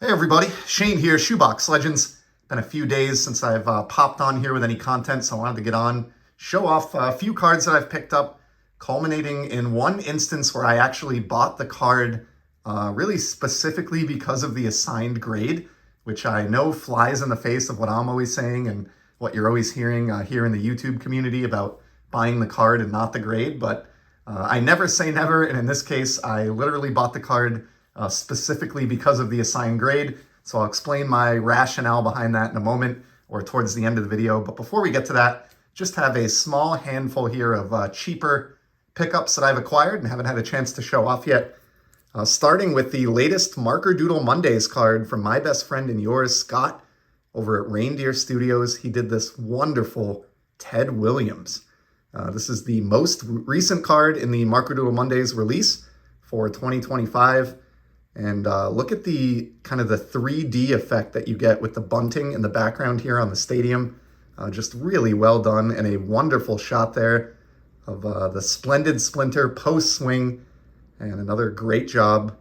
Hey everybody, Shane here, Shoebox Legends. Been a few days since I've popped on here with any content, so I wanted to get on, show off a few cards that I've picked up, culminating in one instance where I actually bought the card really specifically because of the assigned grade, which I know flies in the face of what I'm always saying and what you're always hearing here in the YouTube community about buying the card and not the grade, but I never say never, and in this case, I literally bought the card specifically because of the assigned grade. So I'll explain my rationale behind that in a moment or towards the end of the video. But before we get to that, just have a small handful here of cheaper pickups that I've acquired and haven't had a chance to show off yet. Starting with the latest Marker Doodle Mondays card from my best friend and yours, Scott, over at Reindeer Studios. He did this wonderful Ted Williams. This is the most recent card in the Marker Doodle Mondays release for 2025. And look at the kind of the 3D effect that you get with the bunting in the background here on the stadium. Just really well done and a wonderful shot there of the Splendid Splinter post swing. And another great job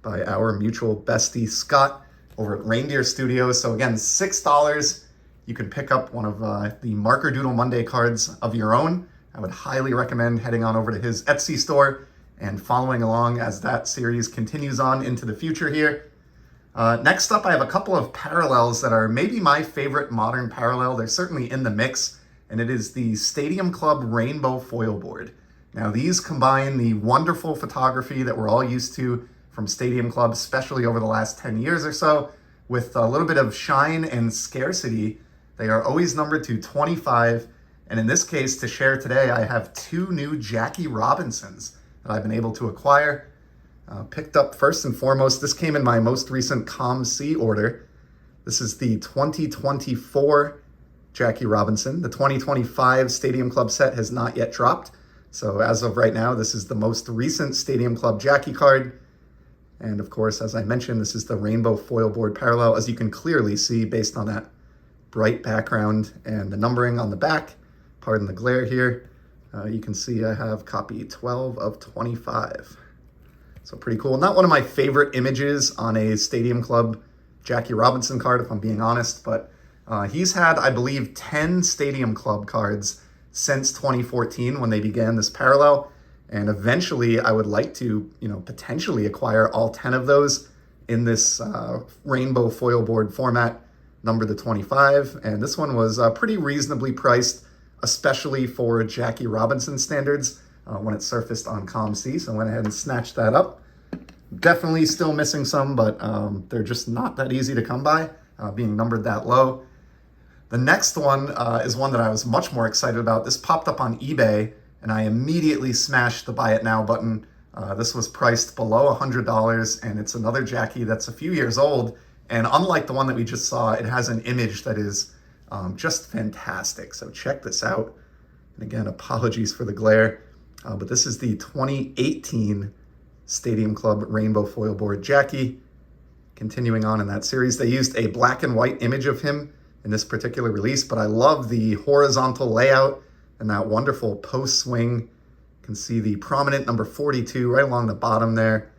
by our mutual bestie, Scott, over at Reindeer Studios. So again, $6. You can pick up one of the Marker Doodle Monday cards of your own. I would highly recommend heading on over to his Etsy store and following along as that series continues on into the future here. Next up, I have a couple of parallels that are maybe my favorite modern parallel. They're certainly in the mix, and it is the Stadium Club Rainbow Foil Board. Now, these combine the wonderful photography that we're all used to from Stadium Club, especially over the last 10 years or so, with a little bit of shine and scarcity. They are always numbered to 25, and in this case, to share today, I have two new Jackie Robinsons that I've been able to acquire. Picked up first and foremost, this came in my most recent COMC order. This is the 2024 Jackie Robinson. The 2025 Stadium Club set has not yet dropped. So as of right now, this is the most recent Stadium Club Jackie card. And of course, as I mentioned, this is the Rainbow Foil Board Parallel, as you can clearly see based on that bright background and the numbering on the back. Pardon the glare here. You can see I have copy 12 of 25. So pretty cool. Not one of my favorite images on a Stadium Club Jackie Robinson card, if I'm being honest, but he's had, I believe, 10 Stadium Club cards since 2014 when they began this parallel. And eventually I would like to, potentially acquire all 10 of those in this rainbow foil board format, number to 25. And this one was pretty reasonably priced, especially for Jackie Robinson standards when it surfaced on COMC. So I went ahead and snatched that up. Definitely still missing some, but they're just not that easy to come by, being numbered that low. The next one is one that I was much more excited about. This popped up on eBay, and I immediately smashed the Buy It Now button. This was priced below $100, and it's another Jackie that's a few years old. And unlike the one that we just saw, it has an image that is just fantastic. So check this out. And again, apologies for the glare, but this is the 2018 Stadium Club Rainbow Foil Board Jackie. Continuing on in that series, they used a black and white image of him in this particular release, but I love the horizontal layout and that wonderful post swing. You can see the prominent number 42 right along the bottom there,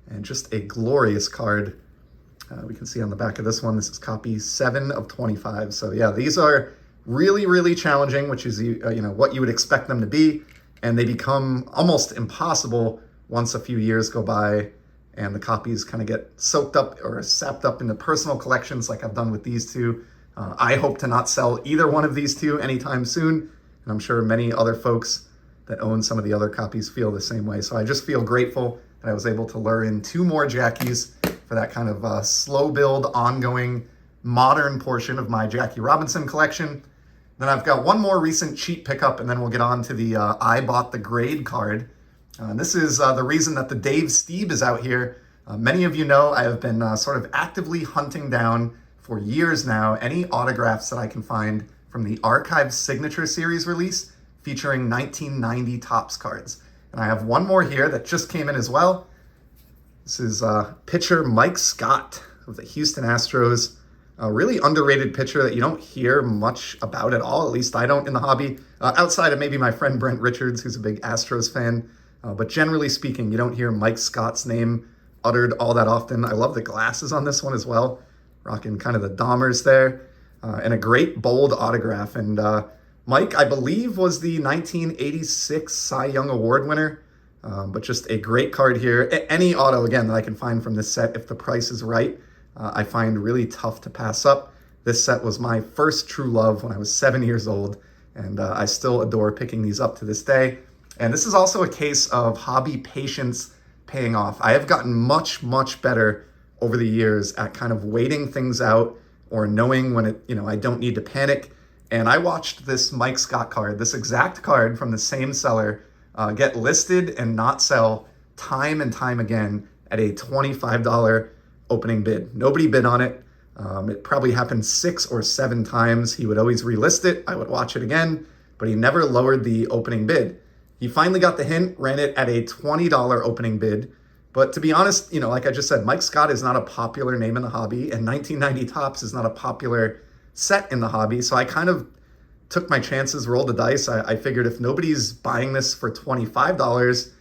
and just a glorious card. We can see on the back of this one, this is copy 7 of 25. So yeah, these are really, really challenging, which is what you would expect them to be. And they become almost impossible once a few years go by and the copies kind of get soaked up or sapped up into personal collections like I've done with these two. I hope to not sell either one of these two anytime soon. And I'm sure many other folks that own some of the other copies feel the same way. So I just feel grateful that I was able to lure in two more Jackies for that kind of slow build, ongoing, modern portion of my Jackie Robinson collection. Then I've got one more recent cheap pickup, and then we'll get on to the I Bought the Grade card. And this is the reason that the Dave Stieb is out here. Many of you know I have been sort of actively hunting down for years now any autographs that I can find from the Archive Signature Series release featuring 1990 Topps cards. And I have one more here that just came in as well. This is pitcher Mike Scott of the Houston Astros. A really underrated pitcher that you don't hear much about at all, at least I don't in the hobby, outside of maybe my friend Brent Richards, who's a big Astros fan. But generally speaking, you don't hear Mike Scott's name uttered all that often. I love the glasses on this one as well, rocking kind of the Dahmers there, and a great bold autograph. And Mike, I believe, was the 1986 Cy Young Award winner, but just a great card here. Any auto, again, that I can find from this set, if the price is right, I find really tough to pass up. This set was my first true love when I was 7 years old, and I still adore picking these up to this day. And this is also a case of hobby patience paying off. I have gotten much, much better over the years at kind of waiting things out or knowing when I don't need to panic. And I watched this Mike Scott card, this exact card from the same seller, get listed and not sell time and time again at a $25 opening bid. Nobody bid on it. It probably happened 6 or 7 times. He would always relist it. I would watch it again, but he never lowered the opening bid. He finally got the hint, ran it at a $20 opening bid. But to be honest, like I just said, Mike Scott is not a popular name in the hobby, and 1990 Topps is not a popular set in the hobby. So I kind of took my chances, rolled the dice. I figured if nobody's buying this for $25,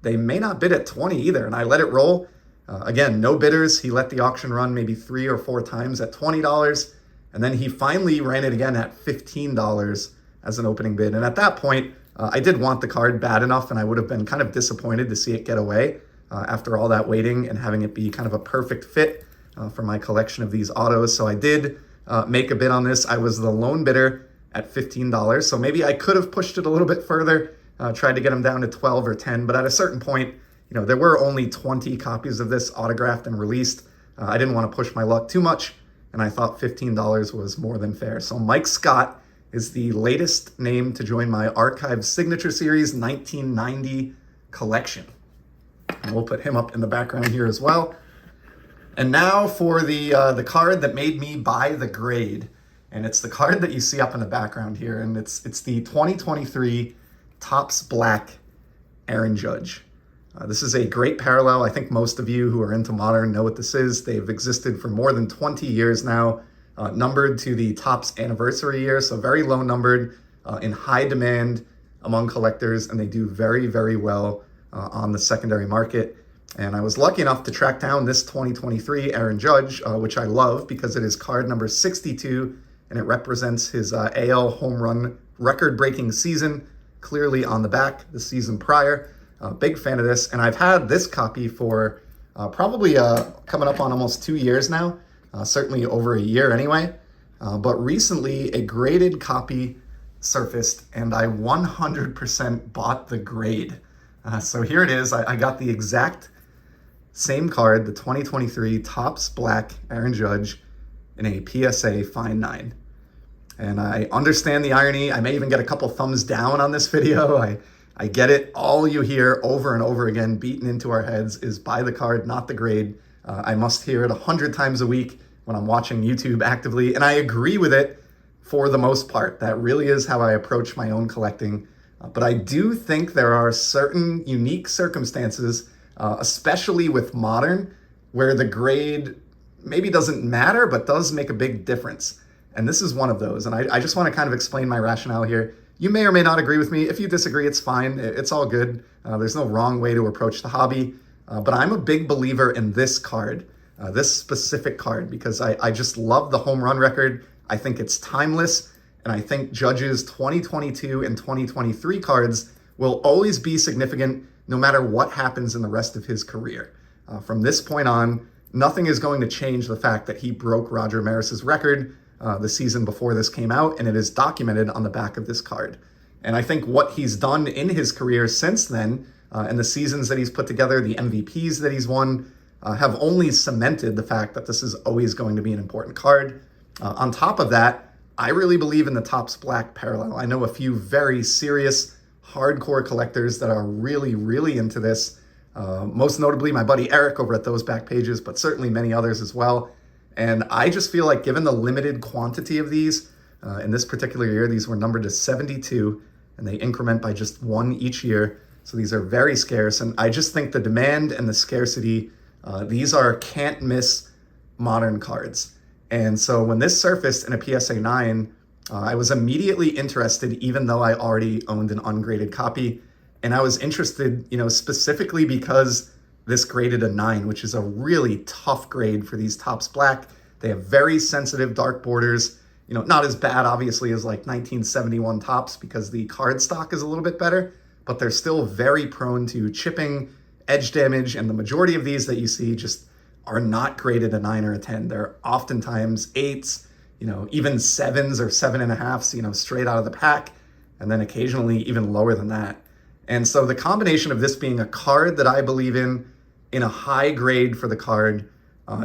they may not bid at 20 either. And I let it roll. Again, no bidders. He let the auction run maybe 3 or 4 times at $20. And then he finally ran it again at $15 as an opening bid. And at that point, I did want the card bad enough, and I would have been kind of disappointed to see it get away after all that waiting and having it be kind of a perfect fit for my collection of these autos. So I did make a bid on this. I was the lone bidder at $15. So maybe I could have pushed it a little bit further, tried to get them down to 12 or 10. But at a certain point, there were only 20 copies of this autographed and released. I didn't want to push my luck too much, and I thought $15 was more than fair. So Mike Scott is the latest name to join my Archive Signature Series 1990 collection. And we'll put him up in the background here as well. And now for the card that made me buy the grade. And it's the card that you see up in the background here. And it's the 2023 Topps Black Aaron Judge. This is a great parallel. I think most of you who are into modern know what this is. They've existed for more than 20 years now. Numbered to the Topps anniversary year, so very low numbered, in high demand among collectors, and they do very, very well on the secondary market. And I was lucky enough to track down this 2023 Aaron Judge, which I love because it is card number 62, and it represents his AL home run record-breaking season, clearly on the back the season prior. Big fan of this, and I've had this copy for probably coming up on almost 2 years now. Certainly over a year anyway. But recently a graded copy surfaced and I 100% bought the grade. So here it is. I got the exact same card, the 2023 Topps Black Aaron Judge in a PSA Fine 9. And I understand the irony. I may even get a couple thumbs down on this video. I get it. All you hear over and over again beaten into our heads is buy the card, not the grade. I must hear it 100 times a week when I'm watching YouTube actively, and I agree with it for the most part. That really is how I approach my own collecting. But I do think there are certain unique circumstances, especially with modern, where the grade maybe doesn't matter, but does make a big difference. And this is one of those. And I just want to kind of explain my rationale here. You may or may not agree with me. If you disagree, it's fine. It's all good. There's no wrong way to approach the hobby. But I'm a big believer in this card, this specific card, because I just love the home run record. I think it's timeless, and I think Judge's 2022 and 2023 cards will always be significant no matter what happens in the rest of his career. From this point on, nothing is going to change the fact that he broke Roger Maris's record the season before this came out, and it is documented on the back of this card. And I think what he's done in his career since then, and the seasons that he's put together, the MVPs that he's won, have only cemented the fact that this is always going to be an important card. On top of that, I really believe in the Topps Black parallel. I know a few very serious, hardcore collectors that are really, really into this. Most notably my buddy Eric over at Those Back Pages, but certainly many others as well. And I just feel like given the limited quantity of these, in this particular year, these were numbered to 72, and they increment by just 1 each year. So these are very scarce. And I just think the demand and the scarcity, these are can't miss modern cards. And so when this surfaced in a PSA 9, I was immediately interested, even though I already owned an ungraded copy. And I was interested, specifically because this graded a 9, which is a really tough grade for these Topps Black. They have very sensitive dark borders. Not as bad, obviously, as like 1971 Topps because the card stock is a little bit better, but they're still very prone to chipping, edge damage, and the majority of these that you see just are not graded a 9 or a 10. They're oftentimes 8s, even 7s or 7.5s, straight out of the pack, and then occasionally even lower than that. And so the combination of this being a card that I believe in a high grade for the card,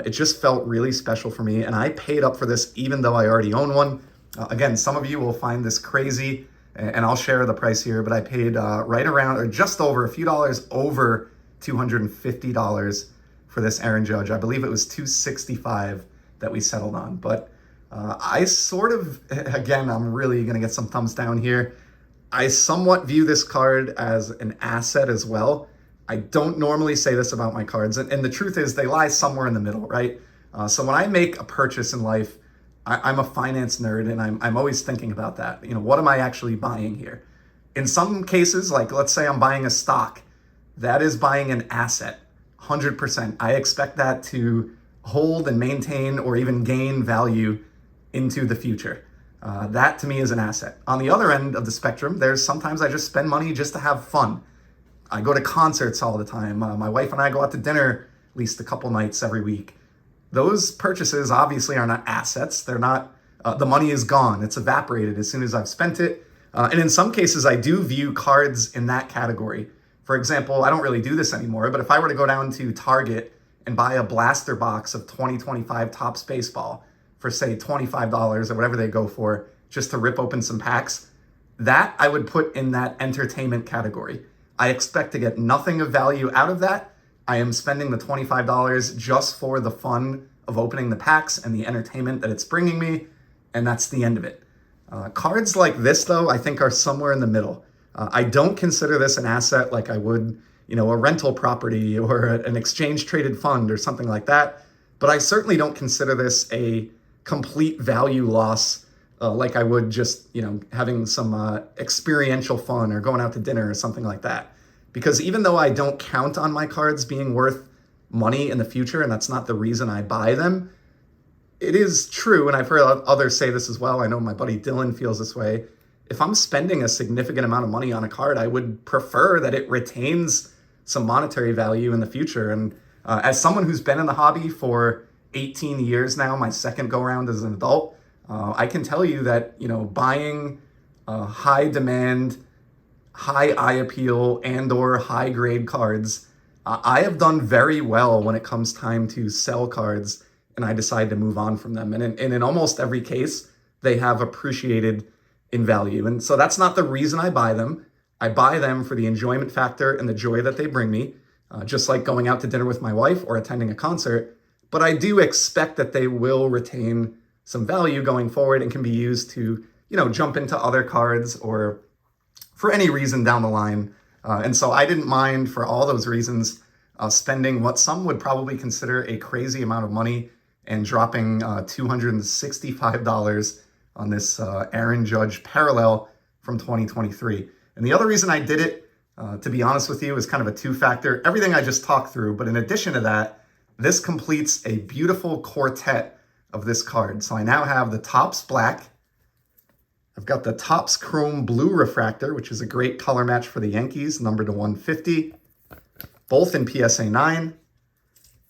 it just felt really special for me, and I paid up for this even though I already own one. Again, some of you will find this crazy, and I'll share the price here, but I paid right around, or just over, a few dollars over $250 for this Aaron Judge. I believe it was $265 that we settled on. But I sort of, again, I'm really going to get some thumbs down here. I somewhat view this card as an asset as well. I don't normally say this about my cards, and the truth is they lie somewhere in the middle, right? So when I make a purchase in life, I'm a finance nerd, and I'm always thinking about that. What am I actually buying here? In some cases, like let's say I'm buying a stock, that is buying an asset, 100%. I expect that to hold and maintain or even gain value into the future. That to me is an asset. On the other end of the spectrum, there's sometimes I just spend money just to have fun. I go to concerts all the time. My wife and I go out to dinner at least a couple nights every week. Those purchases obviously are not assets. They're not, the money is gone. It's evaporated as soon as I've spent it. And in some cases, I do view cards in that category. For example, I don't really do this anymore, but if I were to go down to Target and buy a blaster box of 2025 Topps Baseball for say $25 or whatever they go for, just to rip open some packs, that I would put in that entertainment category. I expect to get nothing of value out of that. I am spending the $25 just for the fun of opening the packs and the entertainment that it's bringing me, and that's the end of it. Cards like this, though, I think are somewhere in the middle. I don't consider this an asset like I would, a rental property or an exchange-traded fund or something like that, but I certainly don't consider this a complete value loss like I would just, having some experiential fun or going out to dinner or something like that. Because even though I don't count on my cards being worth money in the future, and that's not the reason I buy them, it is true, and I've heard others say this as well. I know my buddy Dylan feels this way. If I'm spending a significant amount of money on a card, I would prefer that it retains some monetary value in the future. And as someone who's been in the hobby for 18 years now, my second go around as an adult, I can tell you that, buying high demand, high eye appeal and or high grade cards, I have done very well when it comes time to sell cards and I decide to move on from them. And in almost every case, they have appreciated in value. And so that's not the reason I buy them. I buy them for the enjoyment factor and the joy that they bring me, just like going out to dinner with my wife or attending a concert. But I do expect that they will retain some value going forward and can be used to, jump into other cards or for any reason down the line. And so I didn't mind, for all those reasons, spending what some would probably consider a crazy amount of money and dropping $265 on this Aaron Judge parallel from 2023. And the other reason I did it, to be honest with you, is kind of a two-factor. Everything I just talked through, but in addition to that, this completes a beautiful quartet of this card. So I now have the Topps Black. I've got the Topps Chrome Blue Refractor, which is a great color match for the Yankees, numbered to 150, both in PSA 9.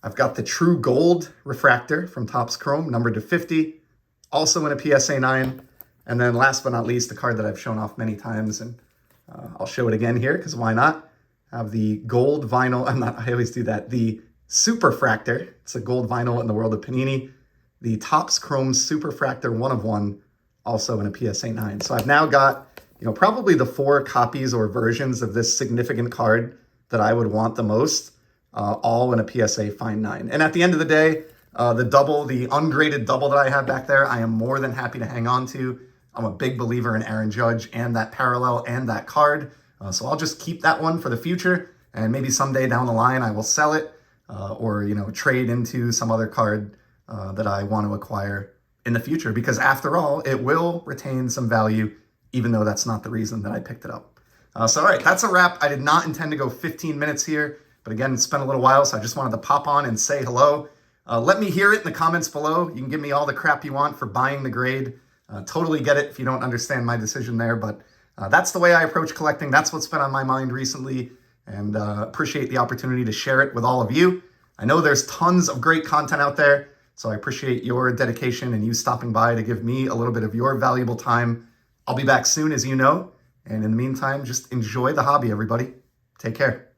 I've got the True Gold Refractor from Topps Chrome, numbered to 50, also in a PSA 9. And then last but not least, the card that I've shown off many times, and I'll show it again here, because why not? I have the gold vinyl, I always do that, the Superfractor. It's a gold vinyl in the world of Panini. The Topps Chrome Superfractor 1 of 1, also in a PSA 9. So I've now got, probably the 4 copies or versions of this significant card that I would want the most, all in a PSA Fine 9. And at the end of the day, the ungraded double that I have back there, I am more than happy to hang on to. I'm a big believer in Aaron Judge and that parallel and that card. So I'll just keep that one for the future, and maybe someday down the line I will sell it or trade into some other card that I want to acquire in the future, because after all, it will retain some value, even though that's not the reason that I picked it up. So all right, that's a wrap. I did not intend to go 15 minutes here, But again, it's been a little while, so I just wanted to pop on and say hello. Let me hear it in the comments below. You can give me all the crap you want for buying the grade. Totally get it if you don't understand my decision there, but that's the way I approach collecting. That's what's been on my mind recently, and appreciate the opportunity to share it with all of you. I know there's tons of great content out there, so I appreciate your dedication and you stopping by to give me a little bit of your valuable time. I'll be back soon, as you know, and in the meantime, just enjoy the hobby, everybody. Take care.